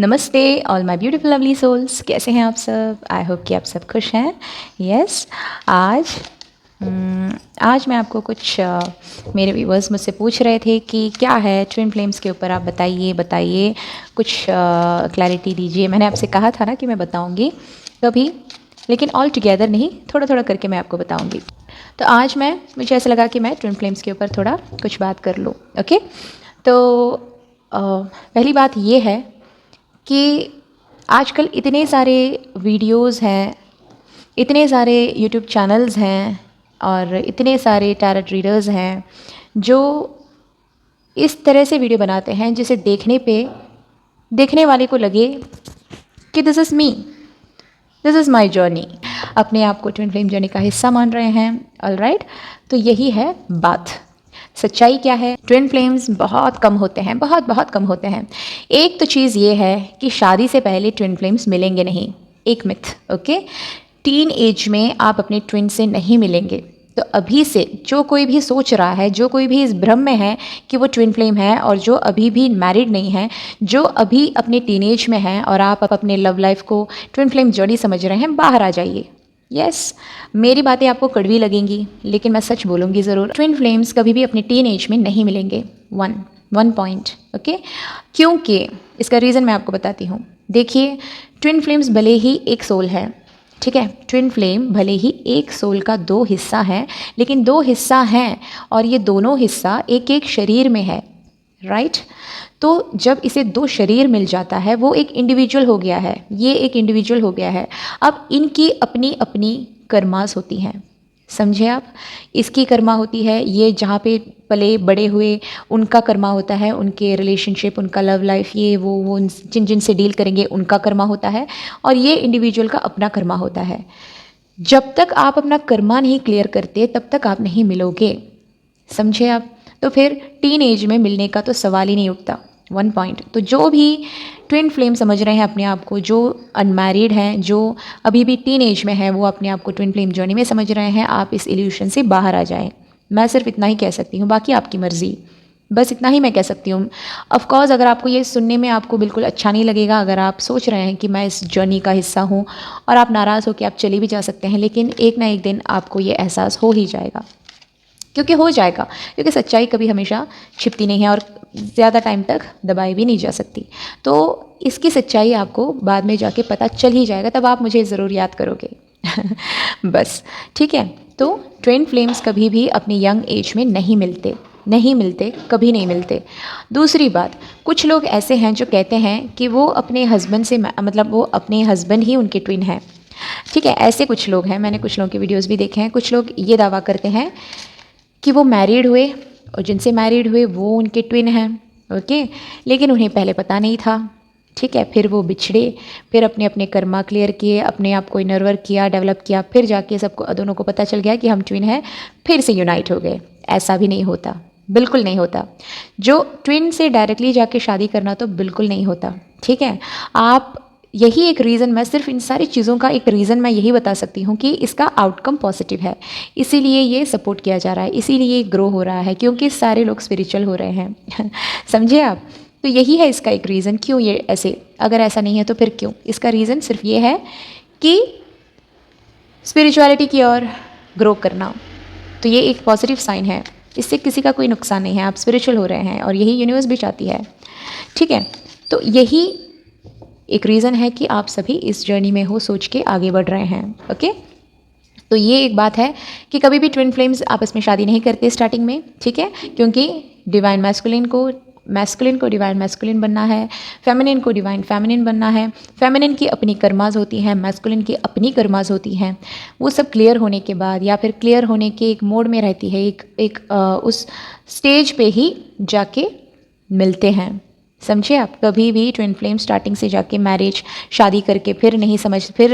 नमस्ते all my beautiful lovely souls, कैसे हैं आप सब। आई होप कि आप सब खुश हैं। यस आज मैं आपको कुछ मेरे व्यूअर्स मुझसे पूछ रहे थे कि क्या है ट्विन फ्लेम्स के ऊपर, आप बताइए कुछ क्लैरिटी दीजिए। मैंने आपसे कहा था ना कि मैं बताऊंगी कभी, लेकिन ऑल टुगेदर नहीं, थोड़ा थोड़ा करके मैं आपको बताऊंगी। तो आज मुझे ऐसा लगा कि मैं ट्विन फ्लेम्स के ऊपर थोड़ा कुछ बात कर लूँ। ओके, तो पहली बात ये है कि आजकल इतने सारे वीडियोस हैं, इतने सारे यूट्यूब चैनल्स हैं और इतने सारे टैरोट रीडर्स हैं जो इस तरह से वीडियो बनाते हैं जिसे देखने वाले को लगे कि this is me, this is my journey. अपने आप को ट्विन फ्लेम जर्नी का हिस्सा मान रहे हैं। ऑलराइट, तो यही है बात। सच्चाई क्या है? ट्विन फ्लेम्स बहुत कम होते हैं, बहुत बहुत कम होते हैं। एक तो चीज़ ये है कि शादी से पहले ट्विन फ्लेम्स मिलेंगे नहीं, एक मिथ। ओके, टीन एज में आप अपने ट्विन से नहीं मिलेंगे। तो अभी से जो कोई भी सोच रहा है, जो कोई भी इस भ्रम में है कि वो ट्विन फ्लेम है, और जो अभी भी मैरिड नहीं है, जो अभी अपने टीनेज में है और आप अपने लव लाइफ को ट्विन फ्लेम जर्नी समझ रहे हैं, बाहर आ जाइए। यस, मेरी बातें आपको कड़वी लगेंगी, लेकिन मैं सच बोलूँगी ज़रूर। ट्विन फ्लेम्स कभी भी अपने टीन एज में नहीं मिलेंगे। One point. ओके, क्योंकि इसका रीज़न मैं आपको बताती हूँ। देखिए, ट्विन फ्लेम्स भले ही एक सोल है, ठीक है, ट्विन फ्लेम भले ही एक सोल का दो हिस्सा है, लेकिन दो हिस्सा हैं और ये दोनों हिस्सा एक एक शरीर में है। राइट, तो जब इसे दो शरीर मिल जाता है, वो एक इंडिविजुअल हो गया है, ये एक इंडिविजुअल हो गया है। अब इनकी अपनी अपनी कर्मास होती हैं, समझे आप। इसकी कर्मा होती है, ये जहाँ पे पले बड़े हुए उनका कर्मा होता है, उनके रिलेशनशिप, उनका लव लाइफ, ये वो जिन जिन से डील करेंगे उनका कर्मा होता है, और ये इंडिविजुअल का अपना कर्मा होता है। जब तक आप अपना कर्मा नहीं क्लियर करते, तब तक आप नहीं मिलोगे, समझे आप। तो फिर टीन एज में मिलने का तो सवाल ही नहीं उठता। One point. तो जो भी ट्विन फ्लेम समझ रहे हैं अपने आप को, जो अनमैरिड हैं, जो अभी भी टीन एज में हैं, वो अपने आप को ट्विन फ्लेम जर्नी में समझ रहे हैं, आप इस इल्यूशन से बाहर आ जाएं। मैं सिर्फ इतना ही कह सकती हूँ, बाकी आपकी मर्ज़ी। बस इतना ही मैं कह सकती हूँ। ऑफ कोर्स अगर आपको ये सुनने में आपको बिल्कुल अच्छा नहीं लगेगा, अगर आप सोच रहे हैं कि मैं इस जर्नी का हिस्सा हूँ और आप नाराज़ हो कि आप चले भी जा सकते हैं, लेकिन एक ना एक दिन आपको ये एहसास हो ही जाएगा, क्योंकि हो जाएगा। क्योंकि सच्चाई कभी हमेशा छिपती नहीं है और ज़्यादा टाइम तक दबाई भी नहीं जा सकती। तो इसकी सच्चाई आपको बाद में जाके पता चल ही जाएगा, तब आप मुझे ज़रूर याद करोगे। बस, ठीक है। तो ट्विन फ्लेम्स कभी भी अपनी यंग एज में नहीं मिलते, कभी नहीं मिलते। दूसरी बात, कुछ लोग ऐसे हैं जो कहते हैं कि वो अपने हस्बैंड से, मतलब वो अपने हस्बैंड ही उनके ट्विन हैं। ठीक है, ऐसे कुछ लोग हैं, मैंने कुछ लोगों के वीडियोज़ भी देखे हैं। कुछ लोग ये दावा करते हैं कि वो मैरिड हुए और जिनसे मैरिड हुए वो उनके ट्विन हैं। ओके, लेकिन उन्हें पहले पता नहीं था। ठीक है, फिर वो बिछड़े, फिर अपने अपने कर्मा क्लियर किए, अपने आप को इनर वर्क किया, डेवलप किया, फिर जाके सबको, दोनों को पता चल गया कि हम ट्विन हैं, फिर से यूनाइट हो गए। ऐसा भी नहीं होता, बिल्कुल नहीं होता। जो ट्विन से डायरेक्टली जाके शादी करना तो बिल्कुल नहीं होता। ठीक है, आप, यही एक रीज़न, मैं सिर्फ इन सारी चीज़ों का एक रीज़न मैं यही बता सकती हूँ कि इसका आउटकम पॉजिटिव है, इसीलिए ये सपोर्ट किया जा रहा है, इसीलिए ये ग्रो हो रहा है, क्योंकि सारे लोग स्पिरिचुअल हो रहे हैं। समझे आप। तो यही है इसका एक रीज़न, क्यों ये ऐसे। अगर ऐसा नहीं है तो फिर क्यों? इसका रीज़न सिर्फ ये है कि स्पिरिचुअलिटी की ओर ग्रो करना। तो ये एक पॉजिटिव साइन है, इससे किसी का कोई नुकसान नहीं है, आप स्पिरिचुअल हो रहे हैं और यही यूनिवर्स भी चाहती है। ठीक है, तो यही एक रीज़न है कि आप सभी इस जर्नी में हो, सोच के आगे बढ़ रहे हैं। ओके, तो ये एक बात है कि कभी भी ट्विन फ्लेम्स आपस में शादी नहीं करते स्टार्टिंग में। ठीक है, क्योंकि डिवाइन मैस्कुलिन को डिवाइन मैस्कुलिन बनना है, फेमिनिन को डिवाइन फेमिनिन बनना है। फेमिनिन की अपनी कर्माज होती हैं, मैस्कुलिन की अपनी कर्माज होती हैं। वो सब क्लियर होने के बाद, या फिर क्लियर होने के एक मोड में रहती है, उस स्टेज पे ही जाके मिलते हैं। समझे आप। कभी भी ट्विन फ्लेम स्टार्टिंग से जाके मैरिज, शादी करके फिर नहीं समझ, फिर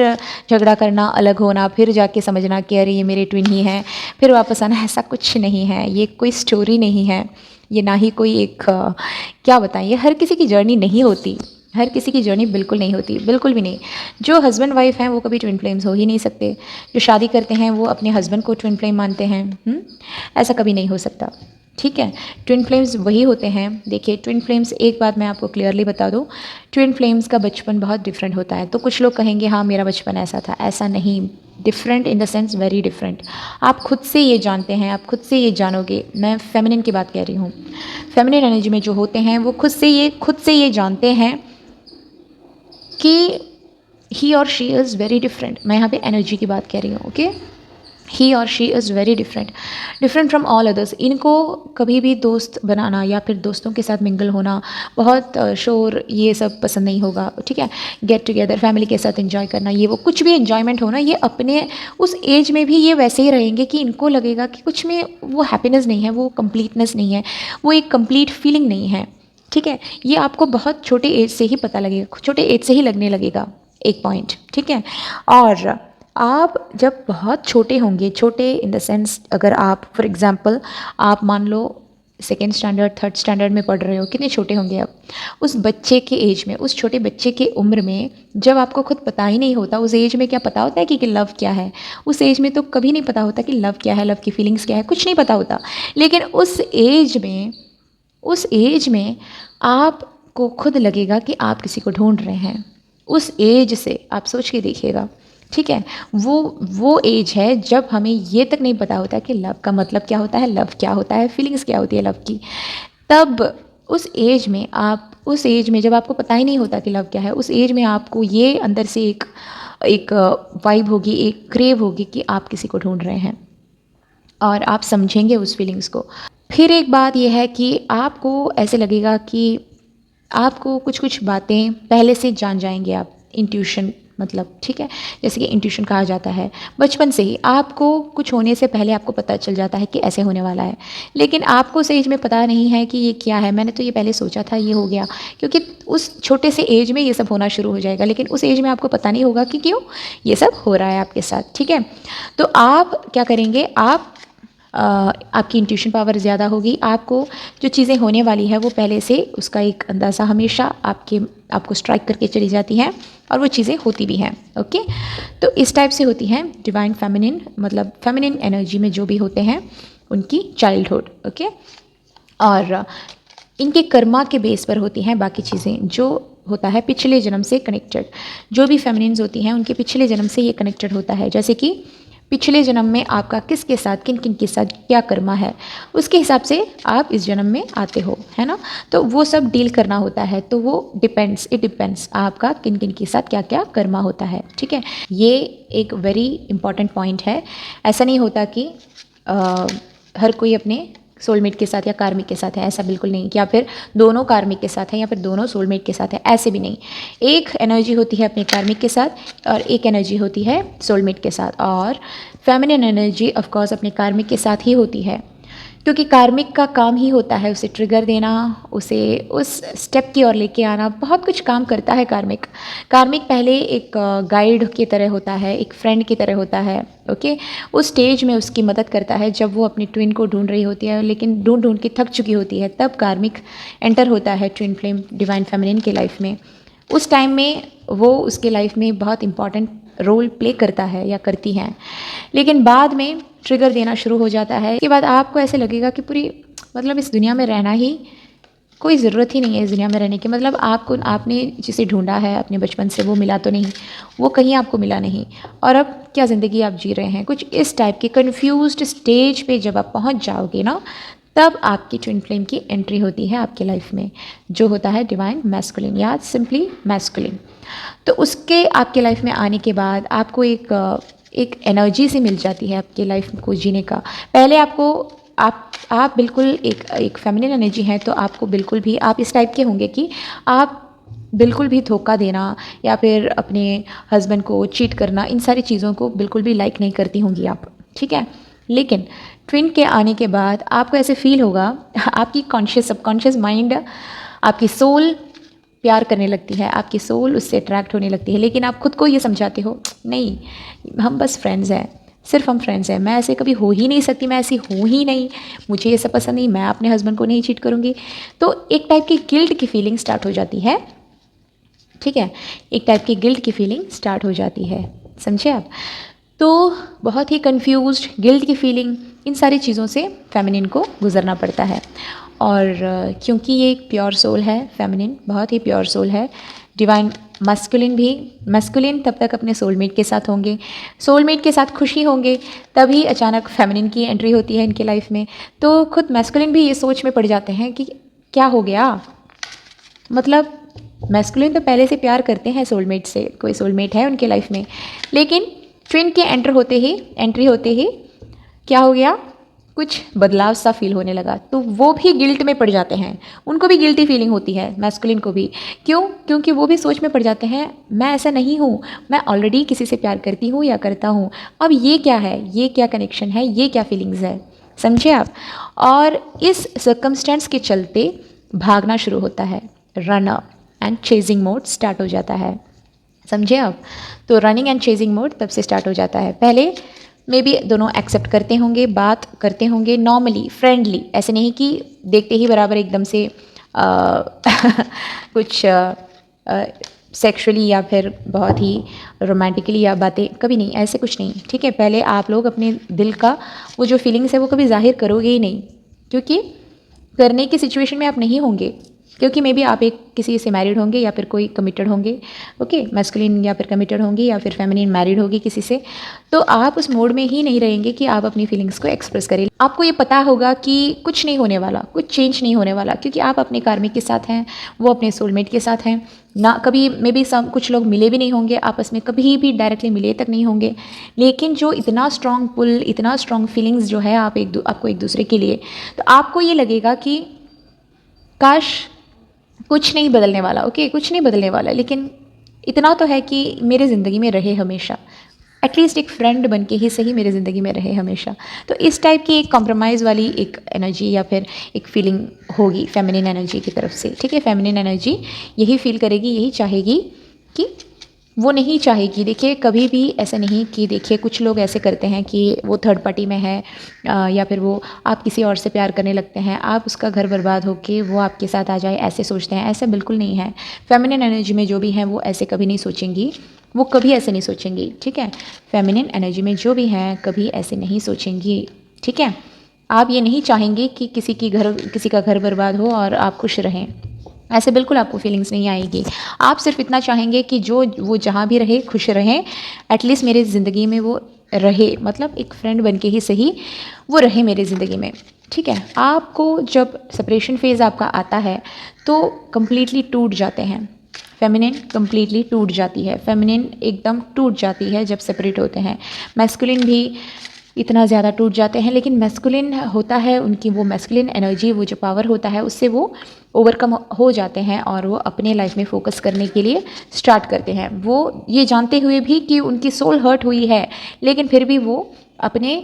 झगड़ा करना, अलग होना, फिर जाके समझना कि अरे ये मेरे ट्विन ही हैं, फिर वापस आना, ऐसा कुछ नहीं है। ये कोई स्टोरी नहीं है, ये ना ही कोई एक क्या बताएं, ये हर किसी की जर्नी नहीं होती, हर किसी की जर्नी बिल्कुल नहीं होती, बिल्कुल भी नहीं। जो हस्बैंड वाइफ हैं वो कभी ट्विन फ्लेम्स हो ही नहीं सकते। जो शादी करते हैं वो अपने हस्बैंड को ट्विन फ्लेम मानते हैं, ऐसा कभी नहीं हो सकता। ठीक है। ट्विन फ्लेम्स वही होते हैं, देखिए ट्विन फ्लेम्स, एक बात मैं आपको क्लियरली बता दूं, ट्विन फ्लेम्स का बचपन बहुत डिफरेंट होता है। तो कुछ लोग कहेंगे हाँ मेरा बचपन ऐसा था, ऐसा नहीं। Different in the sense very different. आप खुद से ये जानते हैं, आप खुद से ये जानोगे। मैं फेमिनिन की बात कह रही हूँ। फेमिनिन एनर्जी में जो होते हैं वो खुद से ये जानते हैं कि ही और शी इज़ वेरी डिफरेंट। मैं यहाँ पे एनर्जी की बात कह रही हूँ, ओके। ही और she is very different, different from all others. इनको कभी भी दोस्त बनाना या फिर दोस्तों के साथ मिंगल होना, बहुत शोर, ये सब पसंद नहीं होगा, ठीक है। गेट टुगेदर, फैमिली के साथ एंजॉय करना, ये वो कुछ भी एंजॉयमेंट होना, ये अपने उस एज में भी ये वैसे ही रहेंगे कि इनको लगेगा कि कुछ में वो हैप्पीनेस नहीं है, वो कंप्लीटनेस नहीं है, वो एक कंप्लीट फीलिंग नहीं है, ठीक है। ये आपको बहुत छोटे एज से ही पता लगेगा, छोटे एज से ही लगने लगेगा, एक पॉइंट, ठीक है। और आप जब बहुत छोटे होंगे, छोटे इन द सेंस, अगर आप फॉर एग्जांपल आप मान लो सेकेंड स्टैंडर्ड, थर्ड स्टैंडर्ड में पढ़ रहे हो, कितने छोटे होंगे आप उस बच्चे के एज में, उस छोटे बच्चे के उम्र में, जब आपको खुद पता ही नहीं होता उस एज में क्या पता होता है कि लव क्या है। उस एज में तो कभी नहीं पता होता कि लव क्या है, लव की फीलिंग्स क्या है, कुछ नहीं पता होता। लेकिन उस एज में आपको खुद लगेगा कि आप किसी को ढूंढ रहे हैं। उस एज से आप सोच के देखिएगा, ठीक है। वो एज है जब हमें ये तक नहीं पता होता कि लव का मतलब क्या होता है, लव क्या होता है, फीलिंग्स क्या होती है लव की। तब उस एज में जब आपको पता ही नहीं होता कि लव क्या है, उस एज में आपको ये अंदर से एक वाइब होगी, एक क्रेव होगी कि आप किसी को ढूंढ रहे हैं, और आप समझेंगे उस फीलिंग्स को। फिर एक बात यह है कि आपको ऐसे लगेगा कि आपको कुछ कुछ बातें पहले से जान जाएंगे आप, इंट्यूशन मतलब, ठीक है। जैसे कि इंट्यूशन कहा जाता है, बचपन से ही आपको कुछ होने से पहले आपको पता चल जाता है कि ऐसे होने वाला है। लेकिन आपको उस एज में पता नहीं है कि ये क्या है, मैंने तो ये पहले सोचा था, ये हो गया, क्योंकि उस छोटे से एज में ये सब होना शुरू हो जाएगा। लेकिन उस एज में आपको पता नहीं होगा कि क्यों ये सब हो रहा है आपके साथ, ठीक है। तो आप क्या करेंगे, आपकी इंट्यूशन पावर ज़्यादा होगी, आपको जो चीज़ें होने वाली है वो पहले से उसका एक अंदाज़ा हमेशा आपको स्ट्राइक करके चली जाती हैं, और वो चीज़ें होती भी हैं, ओके। तो इस टाइप से होती हैं डिवाइन फेमिनिन, मतलब फेमिनिन एनर्जी में जो भी होते हैं उनकी चाइल्डहुड, ओके। और इनके कर्मा के बेस पर होती हैं बाकी चीज़ें, जो होता है पिछले जन्म से कनेक्टेड। जो भी फेमिनिन्स होती हैं उनके पिछले जन्म से ये कनेक्टेड होता है। जैसे कि पिछले जन्म में आपका किसके साथ, किन किन के साथ क्या कर्मा है, उसके हिसाब से आप इस जन्म में आते हो, है ना। तो वो सब डील करना होता है, तो वो इट डिपेंड्स आपका किन किन के साथ क्या क्या कर्मा होता है, ठीक है। ये एक वेरी इंपॉर्टेंट पॉइंट है। ऐसा नहीं होता कि हर कोई अपने सोलमेट के साथ या कार्मिक के साथ है, ऐसा बिल्कुल नहीं, या फिर दोनों कार्मिक के साथ है या फिर दोनों सोलमेट के साथ है, ऐसे भी नहीं। एक एनर्जी होती है अपने कार्मिक के साथ और एक एनर्जी होती है सोलमेट के साथ। और फेमिनिन एनर्जी ऑफ कोर्स अपने कार्मिक के साथ ही होती है, क्योंकि कार्मिक का काम ही होता है उसे ट्रिगर देना, उसे उस स्टेप की ओर लेके आना, बहुत कुछ काम करता है कार्मिक। कार्मिक पहले एक गाइड की तरह होता है, एक फ्रेंड की तरह होता है, ओके। उस स्टेज में उसकी मदद करता है जब वो अपनी ट्विन को ढूंढ रही होती है, लेकिन ढूंढ ढूंढ के थक चुकी होती है, तब कार्मिक एंटर होता है ट्विन फ्लेम डिवाइन फेमिनिन के लाइफ में। उस टाइम में वो उसके लाइफ में बहुत इंपॉर्टेंट रोल प्ले करता है या करती हैं। लेकिन बाद में ट्रिगर देना शुरू हो जाता है, इसके बाद आपको ऐसे लगेगा कि पूरी मतलब इस दुनिया में रहना ही कोई ज़रूरत ही नहीं है, इस दुनिया में रहने की। मतलब आपने जिसे ढूंढा है अपने बचपन से वो मिला तो नहीं, वो कहीं आपको मिला नहीं, और अब क्या ज़िंदगी आप जी रहे हैं, कुछ इस टाइप के कन्फ्यूज्ड स्टेज पे जब आप पहुंच जाओगे ना, तब आपकी ट्विन फ्लेम की एंट्री होती है आपके लाइफ में, जो होता है डिवाइन मैस्कुलिन या सिंपली मैस्कुलिन। तो उसके आपके लाइफ में आने के बाद आपको एक एनर्जी से मिल जाती है आपके लाइफ को जीने का। पहले आपको आप बिल्कुल एक फेमिनिन एनर्जी है, तो आपको बिल्कुल भी आप इस टाइप के होंगे कि आप बिल्कुल भी धोखा देना या फिर अपने हस्बैंड को चीट करना, इन सारी चीज़ों को बिल्कुल भी लाइक नहीं करती होंगी आप, ठीक है। लेकिन ट्विन के आने के बाद आपको ऐसे फील होगा, आपकी कॉन्शियस सबकॉन्शियस माइंड, आपकी सोल प्यार करने लगती है, आपकी सोल उससे अट्रैक्ट होने लगती है। लेकिन आप खुद को ये समझाते हो नहीं, हम बस फ्रेंड्स हैं, सिर्फ हम फ्रेंड्स हैं, मैं ऐसे कभी हो ही नहीं सकती, मैं ऐसी हूँ ही नहीं, मुझे ये सब पसंद नहीं, मैं अपने हस्बैंड को नहीं चीट करूँगी। तो एक टाइप की गिल्ट की फीलिंग स्टार्ट हो जाती है, ठीक है। एक टाइप की गिल्ट की फीलिंग स्टार्ट हो जाती है, समझे आप। तो बहुत ही कंफ्यूज्ड गिल्ट की फीलिंग, इन सारी चीज़ों से फेमिनिन को गुजरना पड़ता है। और क्योंकि ये एक प्योर सोल है, फेमिनिन बहुत ही प्योर सोल है, डिवाइन मस्कुलिन भी। मस्कुलिन तब तक अपने सोलमेट के साथ होंगे, सोलमेट के साथ खुशी होंगे, तभी अचानक फेमिनिन की एंट्री होती है इनके लाइफ में। तो खुद मस्कुलिन भी ये सोच में पड़ जाते हैं कि क्या हो गया, मतलब मैस्कुलिन तो पहले से प्यार करते हैं सोलमेट से, कोई सोलमेट है उनके लाइफ में, लेकिन ट्विन के एंट्री होते ही क्या हो गया, कुछ बदलाव सा फील होने लगा। तो वो भी गिल्ट में पड़ जाते हैं, उनको भी गिल्टी फीलिंग होती है मैस्कुलिन को भी। क्यों? क्योंकि वो भी सोच में पड़ जाते हैं, मैं ऐसा नहीं हूँ, मैं ऑलरेडी किसी से प्यार करती हूँ या करता हूँ, अब ये क्या है, ये क्या कनेक्शन है, ये क्या फीलिंग्स है, समझे आप। और इस सर्कमस्टेंस के चलते भागना शुरू होता है, run and chasing mode start हो जाता है, समझे आप। तो रनिंग एंड चेजिंग मोड तब से स्टार्ट हो जाता है। पहले मे बी दोनों एक्सेप्ट करते होंगे, बात करते होंगे नॉर्मली, फ्रेंडली, ऐसे नहीं कि देखते ही बराबर एकदम से कुछ सेक्सुअली या फिर बहुत ही रोमांटिकली या बातें, कभी नहीं, ऐसे कुछ नहीं, ठीक है। पहले आप लोग अपने दिल का वो जो फीलिंग्स है वो कभी जाहिर करोगे ही नहीं, क्योंकि करने की सिचुएशन में आप नहीं होंगे, क्योंकि मे बी आप एक किसी से मैरिड होंगे या फिर कोई कमिटेड होंगे, ओके, मैस्कुलिन या फिर कमिटेड होंगे या फिर फेमिनिन मैरिड होगी किसी से, तो आप उस मोड में ही नहीं रहेंगे कि आप अपनी फीलिंग्स को एक्सप्रेस करें। आपको ये पता होगा कि कुछ नहीं होने वाला, कुछ चेंज नहीं होने वाला, क्योंकि आप अपने कार्मिक के साथ हैं, वो अपने सोलमेट के साथ हैं ना। कभी मे बी कुछ लोग मिले भी नहीं होंगे आपस में, कभी भी डायरेक्टली मिले तक नहीं होंगे, लेकिन जो इतना स्ट्रॉन्ग पुल, इतना स्ट्रॉन्ग फीलिंग्स जो है आपको एक दूसरे के लिए, तो आपको ये लगेगा कि काश कुछ नहीं बदलने वाला, ओके, कुछ नहीं बदलने वाला, लेकिन इतना तो है कि मेरे ज़िंदगी में रहे हमेशा, एटलीस्ट एक फ्रेंड बन के ही सही मेरे ज़िंदगी में रहे हमेशा। तो इस टाइप की एक कॉम्प्रोमाइज़ वाली एक एनर्जी या फिर एक फीलिंग होगी फेमिनिन एनर्जी की तरफ से, ठीक है। फेमिनिन एनर्जी यही फील करेगी, यही चाहेगी कि वो नहीं चाहेगी, देखिए कभी भी ऐसा नहीं कि, देखिए कुछ लोग ऐसे करते हैं कि वो थर्ड पार्टी में है या फिर वो आप किसी और से प्यार करने लगते हैं, आप उसका घर बर्बाद होके वो आपके साथ आ जाए, ऐसे सोचते हैं। ऐसा बिल्कुल नहीं है। फेमिनिन एनर्जी में जो भी हैं वो ऐसे कभी नहीं सोचेंगी, वो कभी ऐसे नहीं सोचेंगी, ठीक है। फेमिनिन एनर्जी में जो भी हैं कभी ऐसे नहीं सोचेंगी, ठीक है। आप ये नहीं चाहेंगे कि किसी का घर बर्बाद हो और आप खुश रहें, ऐसे बिल्कुल आपको फीलिंग्स नहीं आएगी। आप सिर्फ इतना चाहेंगे कि जो वो जहाँ भी रहे खुश रहें, एटलीस्ट मेरे ज़िंदगी में वो रहे, मतलब एक फ्रेंड बन के ही सही वो रहे मेरे ज़िंदगी में, ठीक है। आपको जब सेपरेशन फेज़ आपका आता है तो कम्प्लीटली टूट जाते हैं, फेमिनिन कम्प्लीटली टूट जाती है, फेमिनिन एकदम टूट जाती है जब सेपरेट होते हैं। मैस्कुलिन भी इतना ज़्यादा टूट जाते हैं, लेकिन मैस्कुलिन होता है, उनकी वो मैस्कुलिन एनर्जी, वो जो पावर होता है, उससे वो ओवरकम हो जाते हैं और वो अपने लाइफ में फोकस करने के लिए स्टार्ट करते हैं। वो ये जानते हुए भी कि उनकी सोल हर्ट हुई है, लेकिन फिर भी वो अपने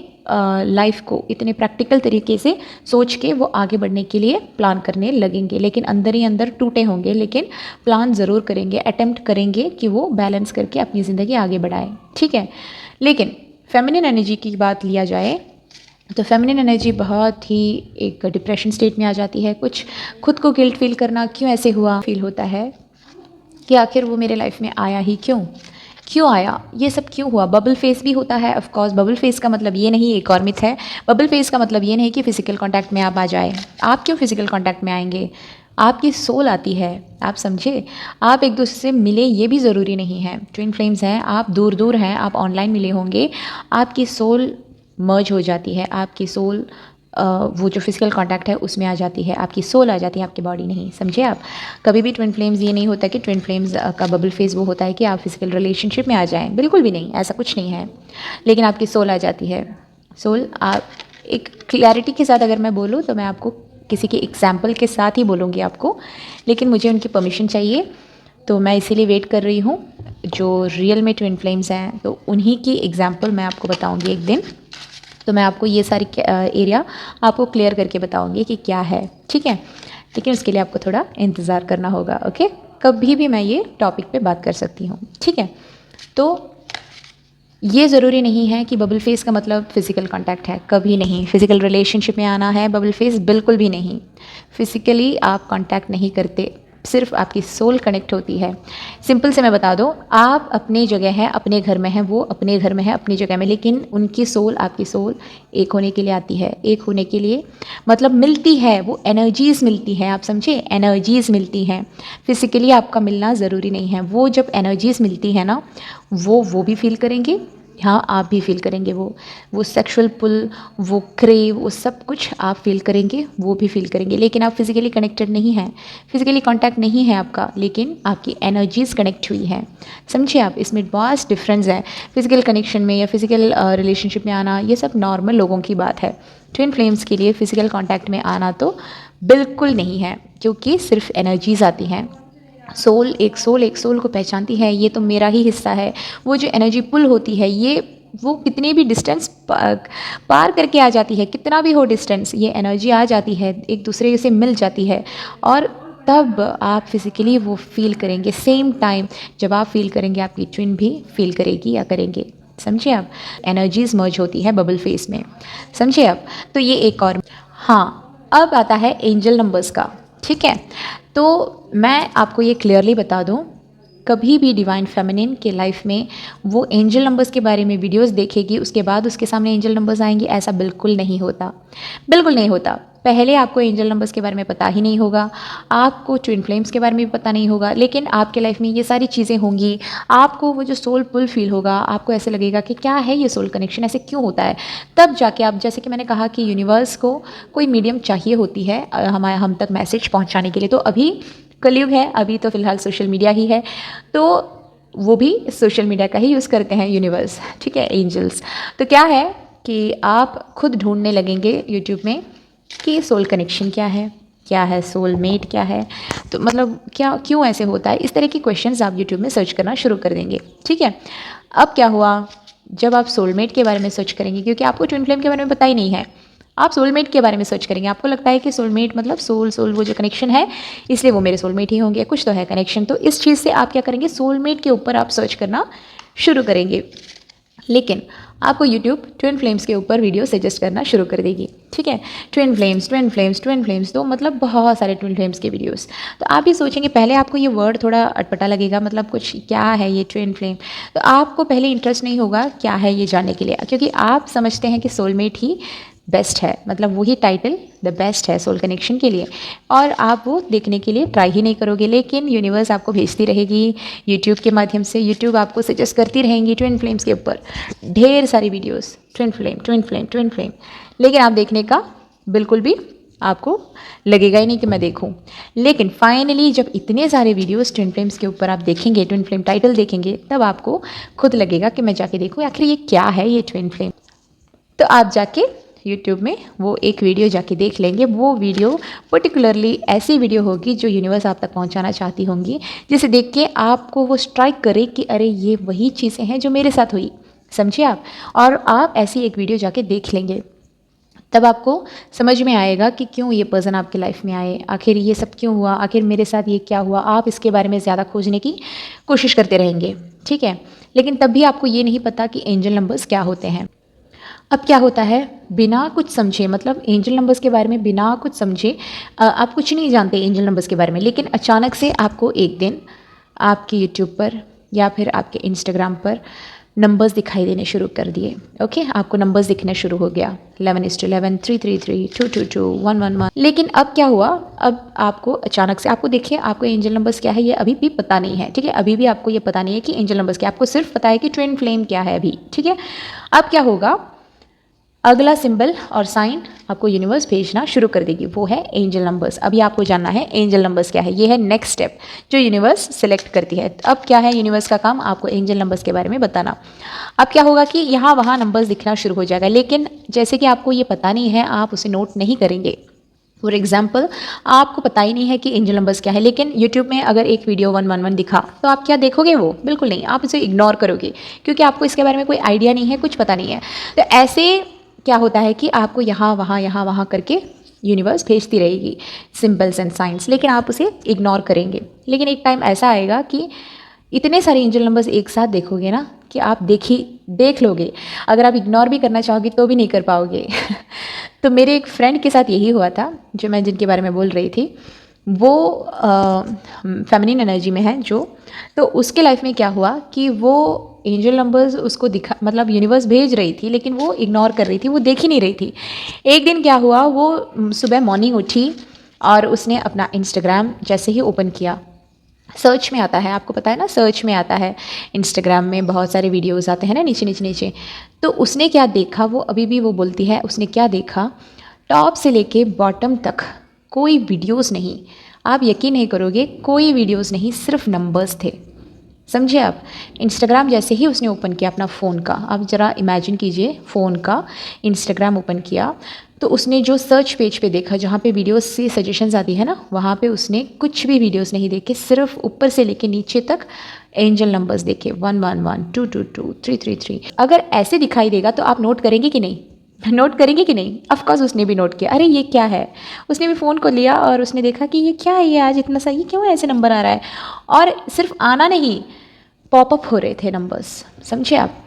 लाइफ को इतने प्रैक्टिकल तरीके से सोच के वो आगे बढ़ने के लिए प्लान करने लगेंगे, लेकिन अंदर ही अंदर टूटे होंगे, लेकिन प्लान ज़रूर करेंगे, अटेम्प्ट करेंगे कि वो बैलेंस करके अपनी ज़िंदगी आगे बढ़ाएं, ठीक है। लेकिन फेमिनिन एनर्जी की बात लिया जाए तो फेमिनिन एनर्जी बहुत ही एक डिप्रेशन स्टेट में आ जाती है। कुछ खुद को गिल्ट फील करना, क्यों ऐसे हुआ फील होता है कि आखिर वो मेरे लाइफ में आया ही क्यों आया, ये सब क्यों हुआ। बबल फेस भी होता है, ऑफ कोर्स। बबल फेस का मतलब ये नहीं, एक और मिथ है, बबल फेस का मतलब ये नहीं कि फिजिकल कांटेक्ट में आप आ जाए। आप क्यों फिजिकल कांटेक्ट में आएंगे, आपकी सोल आती है, आप समझे। आप एक दूसरे से मिले ये भी ज़रूरी नहीं है, ट्विन फ्लेम्स हैं, आप दूर दूर हैं, आप ऑनलाइन मिले होंगे, आपकी सोल मर्ज हो जाती है, आपकी सोल वो जो फिजिकल कांटेक्ट है उसमें आ जाती है, आपकी सोल आ जाती है, आपकी बॉडी नहीं, समझे आप। कभी भी ट्विन फ्लेम्स ये नहीं होता कि ट्विन फ्लेम्स का बबल फेस वो होता है कि आप फिजिकल रिलेशनशिप में आ जाएं, बिल्कुल भी नहीं, ऐसा कुछ नहीं है। लेकिन आपकी सोल आ जाती है, सोल। आप एक क्लैरिटी के साथ अगर मैं बोलूँ तो मैं आपको किसी के एग्जाम्पल के साथ ही बोलूँगी आपको, लेकिन मुझे उनकी परमिशन चाहिए, तो मैं इसीलिए वेट कर रही हूँ। जो रियल में ट्विन फ्लेम्स हैं तो उन्हीं की एग्जाम्पल मैं आपको बताऊँगी एक दिन, तो मैं आपको ये सारी एरिया आपको क्लियर करके बताऊँगी कि क्या है, ठीक है। लेकिन उसके लिए आपको थोड़ा इंतज़ार करना होगा, ओके। कभी भी मैं ये टॉपिक पे बात कर सकती हूँ, ठीक है। तो ये ज़रूरी नहीं है कि बबल फेस का मतलब फ़िज़िकल कांटेक्ट है, कभी नहीं। फ़िज़िकल रिलेशनशिप में आना है बबल फेस, बिल्कुल भी नहीं। फ़िज़िकली आप कांटेक्ट नहीं करते, सिर्फ आपकी सोल कनेक्ट होती है। सिंपल से मैं बता दूं, आप अपने जगह हैं, अपने घर में हैं, वो अपने घर में है अपनी जगह में, लेकिन उनकी सोल, आपकी सोल एक होने के लिए आती है। एक होने के लिए मतलब मिलती है, वो एनर्जीज़ मिलती हैं, आप समझे, एनर्जीज़ मिलती हैं। फिज़िकली आपका मिलना ज़रूरी नहीं है। वो जब एनर्जीज़ मिलती है ना, वो भी फील करेंगे, हाँ आप भी फील करेंगे। वो सेक्सुअल पुल, वो क्रेव, वो सब कुछ आप फील करेंगे, वो भी फील करेंगे। लेकिन आप फिज़िकली कनेक्टेड नहीं हैं, फिज़िकली कांटेक्ट नहीं है आपका, लेकिन आपकी एनर्जीज़ कनेक्ट हुई हैं। समझिए आप, इसमें बहुत डिफरेंस है। फिज़िकल कनेक्शन में या फिज़िकल रिलेशनशिप में आना, ये सब नॉर्मल लोगों की बात है। ट्विन फ्लेम्स के लिए फ़िज़िकल कॉन्टैक्ट में आना तो बिल्कुल नहीं है, क्योंकि सिर्फ एनर्जीज़ आती हैं। सोल एक सोल को पहचानती है, ये तो मेरा ही हिस्सा है। वो जो एनर्जी पुल होती है, ये वो कितने भी डिस्टेंस पार करके आ जाती है, कितना भी हो डिस्टेंस, ये एनर्जी आ जाती है, एक दूसरे से मिल जाती है, और तब आप फिज़िकली वो फील करेंगे। सेम टाइम जब आप फील करेंगे, आपकी ट्विन भी फील करेगी या करेंगे। समझे आप, एनर्जीज मर्ज होती है बबल फेस में। समझे आप, तो ये एक और। हाँ, अब आता है एंजल नंबर्स का। ठीक है, तो मैं आपको ये क्लियरली बता दूं, कभी भी डिवाइन फेमिनिन के लाइफ में वो एंजल नंबर्स के बारे में वीडियोस देखेगी, उसके बाद उसके सामने एंजल नंबर्स आएंगे, ऐसा बिल्कुल नहीं होता, बिल्कुल नहीं होता। पहले आपको एंजल नंबर्स के बारे में पता ही नहीं होगा, आपको ट्विन फ्लेम्स के बारे में भी पता नहीं होगा, लेकिन आपके लाइफ में ये सारी चीज़ें होंगी। आपको वो जो सोल पुल फील होगा, आपको ऐसे लगेगा कि क्या है ये सोल कनेक्शन, ऐसे क्यों होता है। तब जाके आप, जैसे कि मैंने कहा कि यूनिवर्स को कोई मीडियम चाहिए होती है हम तक मैसेज पहुँचाने के लिए। तो अभी कलयुग है, अभी तो फ़िलहाल सोशल मीडिया ही है, तो वो भी सोशल मीडिया का ही यूज़ करते हैं यूनिवर्स। ठीक है, एंजल्स। तो क्या है कि आप खुद ढूंढने लगेंगे यूट्यूब में कि सोल कनेक्शन क्या है सोलमेट क्या है, तो मतलब क्या, क्यों ऐसे होता है, इस तरह की क्वेश्चंस आप यूट्यूब में सर्च करना शुरू कर देंगे। ठीक है, अब क्या हुआ, जब आप सोलमेट के बारे में सर्च करेंगे, क्योंकि आपको ट्विन फ्लेम के बारे में पता ही नहीं है, आप सोलमेट के बारे में सर्च करेंगे, आपको लगता है कि सोलमेट मतलब सोल वो जो कनेक्शन है, इसलिए वो मेरे सोलमेट ही होंगे, कुछ तो है कनेक्शन। तो इस चीज़ से आप क्या करेंगे, सोलमेट के ऊपर आप सर्च करना शुरू करेंगे। लेकिन आपको YouTube ट्विन फ्लेम्स के ऊपर वीडियो सजेस्ट करना शुरू कर देगी। ठीक है, ट्विन फ्लेम्स तो मतलब बहुत सारे ट्विन फ्लेम्स के वीडियोस। तो आप भी सोचेंगे, पहले आपको ये वर्ड थोड़ा अटपटा लगेगा, मतलब कुछ क्या है ये ट्विन फ्लेम, तो आपको पहले इंटरेस्ट नहीं होगा क्या है ये जानने के लिए, क्योंकि आप समझते हैं कि सोलमेट ही बेस्ट है, मतलब वही टाइटल द बेस्ट है सोल कनेक्शन के लिए, और आप वो देखने के लिए ट्राई ही नहीं करोगे। लेकिन यूनिवर्स आपको भेजती रहेगी यूट्यूब के माध्यम से, यूट्यूब आपको सजेस्ट करती रहेंगी ट्विन फ्लेम्स के ऊपर ढेर सारी वीडियोस, ट्विन फ्लेम, लेकिन आप देखने का बिल्कुल भी आपको लगेगा ही नहीं कि मैं देखूं। लेकिन फाइनली जब इतने सारे वीडियोस ट्विन फ्लेम्स के ऊपर आप देखेंगे, ट्विन फ्लेम टाइटल देखेंगे, तब आपको खुद लगेगा कि मैं जाके देखूं आखिर ये क्या है ये ट्विन फ्लेम। तो आप जाके यूट्यूब में वो एक वीडियो जाके देख लेंगे। वो वीडियो पर्टिकुलरली ऐसी वीडियो होगी जो यूनिवर्स आप तक पहुंचाना चाहती होंगी, जिसे देख के आपको वो स्ट्राइक करे कि अरे ये वही चीज़ें हैं जो मेरे साथ हुई। समझिए आप, और आप ऐसी एक वीडियो जाके देख लेंगे, तब आपको समझ में आएगा कि क्यों ये पर्सन आपकी लाइफ में आए, आखिर ये सब क्यों हुआ, आखिर मेरे साथ ये क्या हुआ। आप इसके बारे में ज़्यादा खोजने की कोशिश करते रहेंगे। ठीक है, लेकिन तब भी आपको ये नहीं पता कि एंजल नंबर्स क्या होते हैं। अब क्या होता है, बिना कुछ समझे, मतलब एंजल नंबर्स के बारे में बिना कुछ समझे, आप कुछ नहीं जानते एंजल नंबर्स के बारे में, लेकिन अचानक से आपको एक दिन आपके यूट्यूब पर या फिर आपके इंस्टाग्राम पर नंबर्स दिखाई देने शुरू कर दिए। ओके, आपको नंबर्स दिखना शुरू हो गया, 11:11, 333, 222, 111। लेकिन अब क्या हुआ, अब आपको अचानक से, आपको देखिए, आपको एंजल नंबर्स क्या है ये अभी भी पता नहीं है। ठीक है, अभी भी आपको ये पता नहीं है कि एंजल नंबर्स क्या, आपको सिर्फ पता है कि ट्विन फ्लेम क्या है अभी। ठीक है, अब क्या होगा, अगला सिंबल और साइन आपको यूनिवर्स भेजना शुरू कर देगी, वो है एंजल नंबर्स। अभी आपको जानना है एंजल नंबर्स क्या है, ये है नेक्स्ट स्टेप जो यूनिवर्स सिलेक्ट करती है। अब क्या है यूनिवर्स का काम, आपको एंजल नंबर्स के बारे में बताना। अब क्या होगा कि यहाँ वहाँ नंबर्स दिखना शुरू हो जाएगा, लेकिन जैसे कि आपको ये पता नहीं है, आप उसे नोट नहीं करेंगे। फॉर एग्जाम्पल, आपको पता ही नहीं है कि एंजल नंबर्स क्या है, लेकिन यूट्यूब में अगर एक वीडियो 111 दिखा, तो आप क्या देखोगे, वो बिल्कुल नहीं, आप इसे इग्नोर करोगे, क्योंकि आपको इसके बारे में कोई आइडिया नहीं है, कुछ पता नहीं है। तो ऐसे क्या होता है कि आपको यहाँ वहाँ करके यूनिवर्स भेजती रहेगी सिंबल्स एंड साइंस, लेकिन आप उसे इग्नोर करेंगे। लेकिन एक टाइम ऐसा आएगा कि इतने सारे एंजल नंबर्स एक साथ देखोगे ना कि आप देख लोगे, अगर आप इग्नोर भी करना चाहोगे तो भी नहीं कर पाओगे। तो मेरे एक फ्रेंड के साथ यही हुआ था, जिनके बारे में बोल रही थी। वो फेमिनिन एनर्जी में है जो, तो उसके लाइफ में क्या हुआ कि वो एंजल नंबर्स उसको दिखा, मतलब यूनिवर्स भेज रही थी लेकिन वो इग्नोर कर रही थी, वो देख ही नहीं रही थी। एक दिन क्या हुआ, वो सुबह मॉर्निंग उठी और उसने अपना इंस्टाग्राम जैसे ही ओपन किया, सर्च में आता है, आपको पता है ना, सर्च में आता है इंस्टाग्राम में बहुत सारे वीडियोस आते हैं ना नीचे नीचे नीचे। तो उसने क्या देखा, वो अभी भी वो बोलती है, उसने क्या देखा, टॉप से लेके बॉटम तक कोई वीडियोस नहीं। आप यकीन नहीं करोगे, कोई वीडियोस नहीं, सिर्फ नंबर्स थे। समझे आप? इंस्टाग्राम जैसे ही उसने ओपन किया अपना फ़ोन का, आप ज़रा इमेजिन कीजिए, फ़ोन का इंस्टाग्राम ओपन किया तो उसने जो सर्च पेज पे देखा जहाँ पे वीडियोस से सजेशंस आती है ना, वहाँ पे उसने कुछ भी वीडियोस नहीं देखे, सिर्फ ऊपर से लेके नीचे तक एंजल नंबर्स देखे, 111, 222, 333। अगर ऐसे दिखाई देगा तो आप नोट करेंगे कि नहीं? नोट करेंगे कि नहीं? ऑफ कोर्स उसने भी नोट किया, अरे ये क्या है। उसने भी फ़ोन को लिया और उसने देखा कि ये क्या है, ये आज इतना सा, ये क्यों ऐसे नंबर आ रहा है। और सिर्फ आना नहीं, पॉपअप हो रहे थे नंबर्स। समझे आप?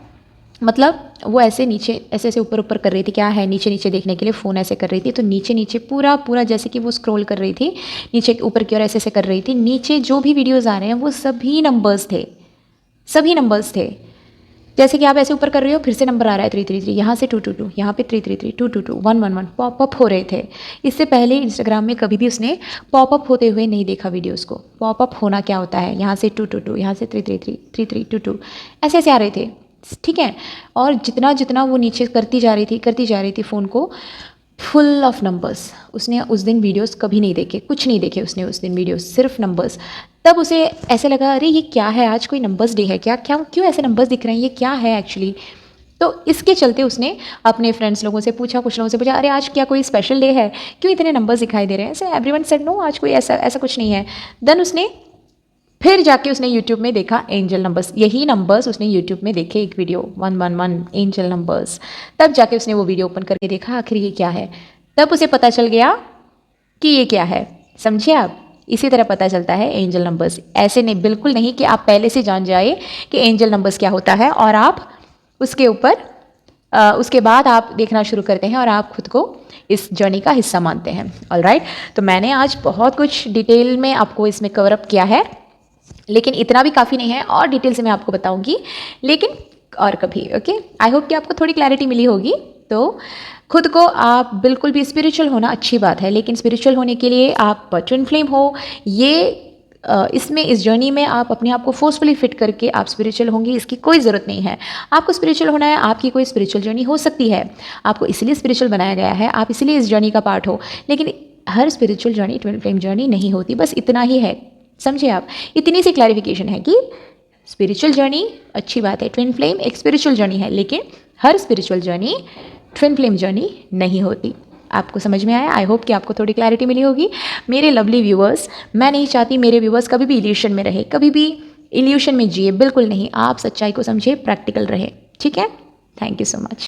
मतलब वो ऐसे नीचे ऐसे ऐसे ऊपर ऊपर कर रही थी, क्या है नीचे नीचे देखने के लिए फ़ोन ऐसे कर रही थी, तो नीचे नीचे पूरा पूरा जैसे कि वो स्क्रॉल कर रही थी नीचे ऊपर की ओर, ऐसे ऐसे कर रही थी, नीचे जो भी वीडियोज़ आ रहे हैं वो सभी नंबर्स थे, सभी नंबर्स थे। जैसे कि आप ऐसे ऊपर कर रहे हो, फिर से नंबर आ रहा है 333, यहाँ से 222, यहाँ पे 333, 222, 111 पॉपअप हो रहे थे। इससे पहले इंस्टाग्राम में कभी भी उसने पॉपअप होते हुए नहीं देखा वीडियोस को। पॉपअप होना क्या होता है, यहाँ से 222, यहाँ से 333, 3322, ऐसे ऐसे आ रहे थे, ठीक है। और जितना जितना वो नीचे करती जा रही थी फ़ोन को, फुल ऑफ नंबर्स। उसने उस दिन वीडियोस कभी नहीं देखे, कुछ नहीं देखे उसने उस दिन वीडियोस, सिर्फ नंबर्स। तब उसे ऐसे लगा, अरे ये क्या है, आज कोई नंबर्स डे है क्या, क्या क्यों ऐसे नंबर्स दिख रहे हैं, ये क्या है एक्चुअली। तो इसके चलते उसने अपने फ्रेंड्स लोगों से पूछा, कुछ लोगों से पूछा, अरे आज क्या कोई स्पेशल डे है, क्यों इतने नंबर्स दिखाई दे रहे हैं। ऐसे एवरीवन सेड नो, आज कोई ऐसा ऐसा कुछ नहीं है। देन उसने फिर जाके उसने यूट्यूब में देखा एंजल नंबर्स, यही नंबर्स उसने यूट्यूब में देखे, एक वीडियो 111 एंजल नंबर्स। तब जाके उसने वो वीडियो ओपन करके देखा आखिर ये क्या है। तब उसे पता चल गया कि ये क्या है। समझे आप? इसी तरह पता चलता है एंजल नंबर्स। ऐसे नहीं, बिल्कुल नहीं कि आप पहले से जान जाए कि एंजल नंबर्स क्या होता है और आप उसके ऊपर उसके बाद आप देखना शुरू करते हैं और आप खुद को इस जर्नी का हिस्सा मानते हैं। ऑलराइट, तो मैंने आज बहुत कुछ डिटेल में आपको इसमें कवर अप किया है, लेकिन इतना भी काफ़ी नहीं है, और डिटेल से मैं आपको बताऊंगी लेकिन और कभी। ओके, आई होप कि आपको थोड़ी क्लैरिटी मिली होगी। तो खुद को आप बिल्कुल भी, स्पिरिचुअल होना अच्छी बात है, लेकिन स्पिरिचुअल होने के लिए आप ट्विन फ्लेम हो, ये इसमें इस जर्नी में आप अपने आप को फोर्सफुली फिट करके आप स्पिरिचुअल होंगे, इसकी कोई ज़रूरत नहीं है। आपको स्पिरिचुअल होना है, आपकी कोई स्पिरिचुअल जर्नी हो सकती है, आपको इसलिए स्पिरिचुअल बनाया गया है, आप इसलिए इस जर्नी का पार्ट हो, लेकिन हर spiritual journey twin flame journey नहीं होती। बस इतना ही है, समझे आप? इतनी सी क्लैरिफिकेशन है कि स्पिरिचुअल जर्नी अच्छी बात है, ट्विन फ्लेम एक स्पिरिचुअल जर्नी है, लेकिन हर spiritual journey twin flame journey नहीं होती। आपको समझ में आया? आई होप कि आपको थोड़ी क्लैरिटी मिली होगी। मेरे लवली व्यूअर्स, मैं नहीं चाहती मेरे व्यूअर्स कभी भी इल्यूशन में रहे, कभी भी इल्यूशन में जिए, बिल्कुल नहीं। आप सच्चाई को समझे, प्रैक्टिकल रहे, ठीक है? Thank you so much.